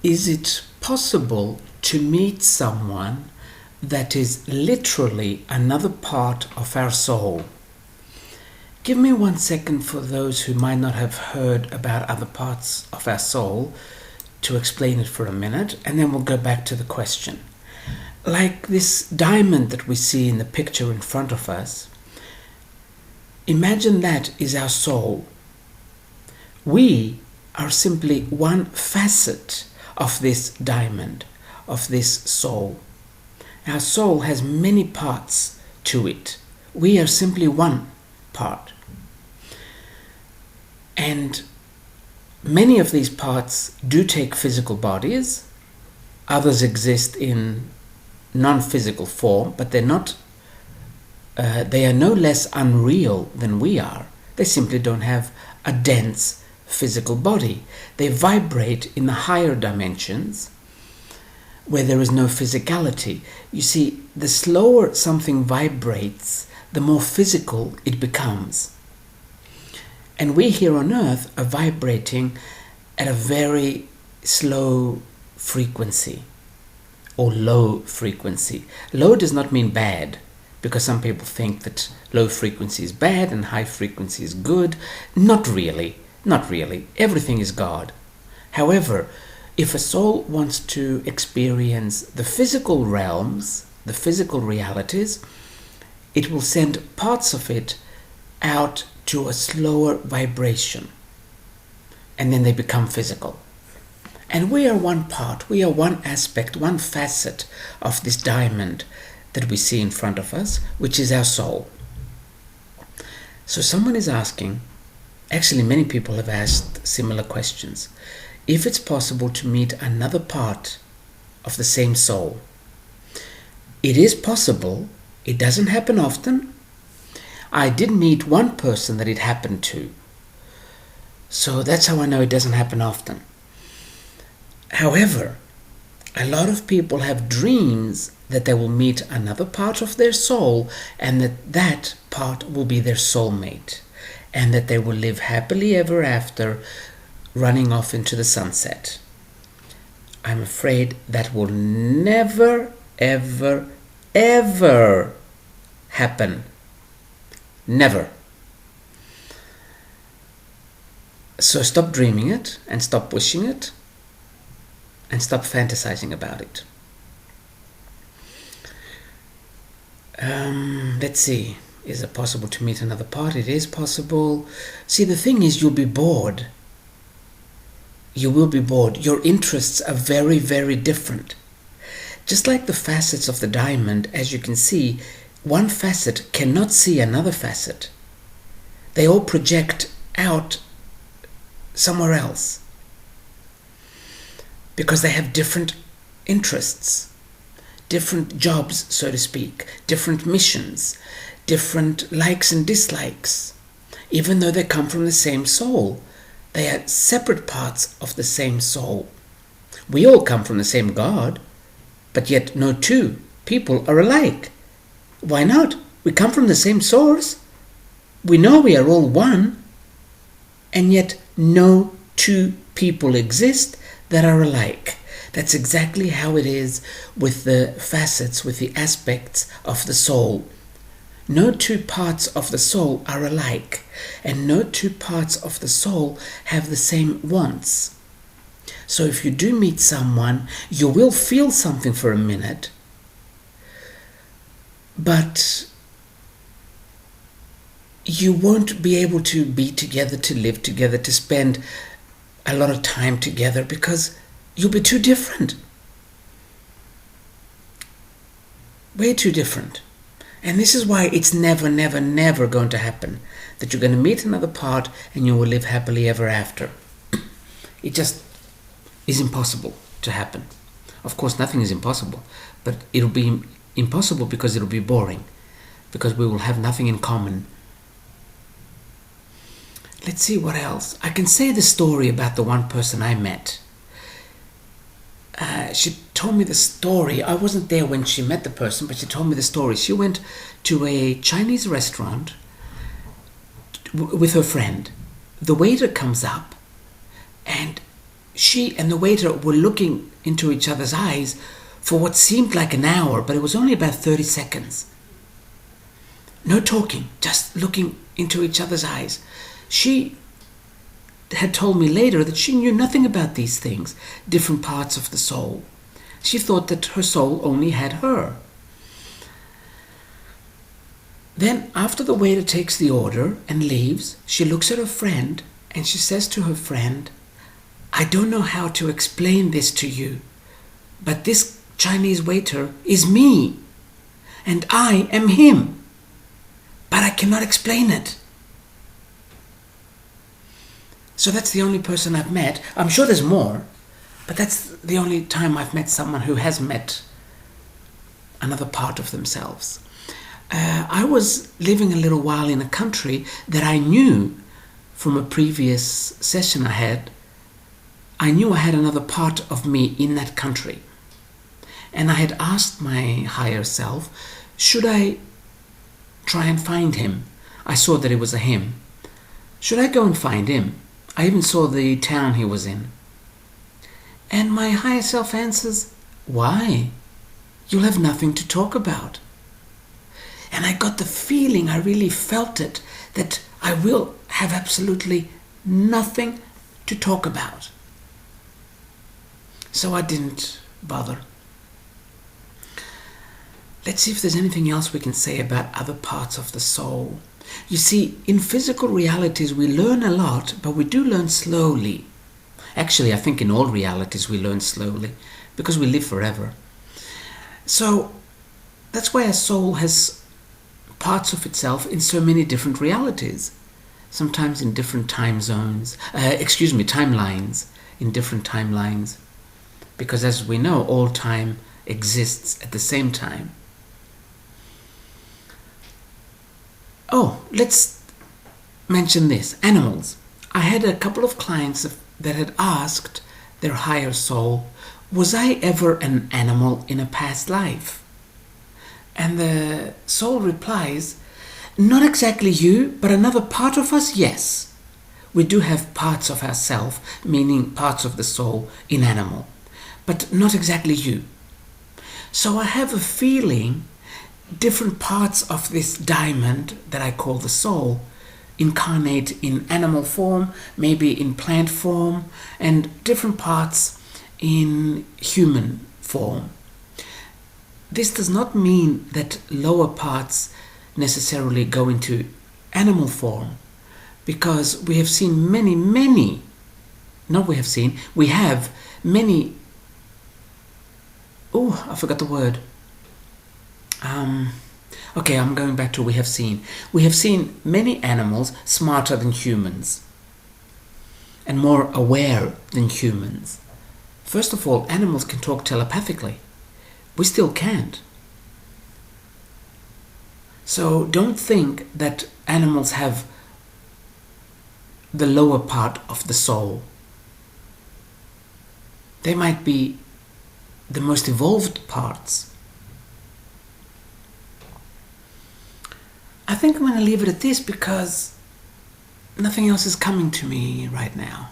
Is it possible to meet someone that is literally another part of our soul? Give me 1 second for those who might not have heard about other parts of our soul to explain it for a minute, and then we'll go back to the question. Like this diamond that we see in the picture in front of us, imagine that is our soul. We are simply one facet of this diamond, of this soul. Our soul has many parts to it. We are simply one part. And many of these parts do take physical bodies. Others exist in non-physical form, but they are no less unreal than we are. They simply don't have a dense physical body. They vibrate in the higher dimensions where there is no physicality. You see, the slower something vibrates, the more physical it becomes. And we here on earth are vibrating at a very slow frequency or low frequency. Low does not mean bad, because some people think that low frequency is bad and high frequency is good. Not really. Not really. Everything is God. However, if a soul wants to experience the physical realms, the physical realities, it will send parts of it out to a slower vibration, and then they become physical. And we are one part, we are one aspect, one facet of this diamond that we see in front of us, which is our soul. So someone is asking, actually many people have asked similar questions, if it's possible to meet another part of the same soul. It is possible. It doesn't happen often. I did meet one person that it happened to, so that's how I know it doesn't happen often. However, a lot of people have dreams that they will meet another part of their soul, and that part will be their soulmate, and that they will live happily ever after, running off into the sunset. I'm afraid that will never, ever, ever happen. Never. So stop dreaming it, and stop wishing it, and stop fantasizing about it. Let's see. Is it possible to meet another part? It is possible. See, the thing is, you'll be bored. You will be bored. Your interests are very, very different. Just like the facets of the diamond, as you can see, one facet cannot see another facet. They all project out somewhere else because they have different interests, different jobs, so to speak, different missions, different likes and dislikes. Even though they come from the same soul, they are separate parts of the same soul. We all come from the same God, but yet no two people are alike. Why not? We come from the same source. We know we are all one, and yet no two people exist that are alike. That's exactly how it is with the facets, with the aspects of the soul. No two parts of the soul are alike, and no two parts of the soul have the same wants. So if you do meet someone, you will feel something for a minute, but you won't be able to be together, to live together, to spend a lot of time together, because you'll be too different. Way too different. And this is why it's never, never, never going to happen that you're going to meet another part and you will live happily ever after. It just is impossible to happen. Of course, nothing is impossible, but it'll be impossible because it'll be boring, because we will have nothing in common. Let's see what else. I can say the story about the one person I met. She told me the story. I wasn't there when she met the person, but she told me the story. She went to a Chinese restaurant with her friend. The waiter comes up and she and the waiter were looking into each other's eyes for what seemed like an hour, but it was only about 30 seconds. No talking, just looking into each other's eyes. She had told me later that she knew nothing about these things, different parts of the soul. She thought that her soul only had her. Then, after the waiter takes the order and leaves, she looks at her friend and she says to her friend, "I don't know how to explain this to you, but this Chinese waiter is me, and I am him, but I cannot explain it." So that's the only person I've met. I'm sure there's more, but that's the only time I've met someone who has met another part of themselves. I was living a little while in a country that I knew from a previous session I had. I knew I had another part of me in that country. And I had asked my higher self, should I try and find him? I saw that it was a him. Should I go and find him? I even saw the town he was in. And my higher self answers, "Why? You'll have nothing to talk about." And I got the feeling, I really felt it, that I will have absolutely nothing to talk about. So I didn't bother. Let's see if there's anything else we can say about other parts of the soul. You see, in physical realities we learn a lot, but we do learn slowly. Actually, I think in all realities we learn slowly, because we live forever. So that's why a soul has parts of itself in so many different realities, sometimes in different timelines, in different timelines, because as we know, all time exists at the same time. Oh, let's mention this, animals. I had a couple of clients that had asked their higher soul, was I ever an animal in a past life? And the soul replies, not exactly you, but another part of us, yes. We do have parts of ourselves, meaning parts of the soul in animal, but not exactly you. So I have a feeling different parts of this diamond that I call the soul incarnate in animal form, maybe in plant form, and different parts in human form. This does not mean that lower parts necessarily go into animal form, because we have seen we have many, I forgot the word. Okay, I'm going back to we have seen. We have seen many animals smarter than humans and more aware than humans. First of all, animals can talk telepathically. We still can't. So don't think that animals have the lower part of the soul. They might be the most evolved parts. I think I'm going to leave it at this because nothing else is coming to me right now.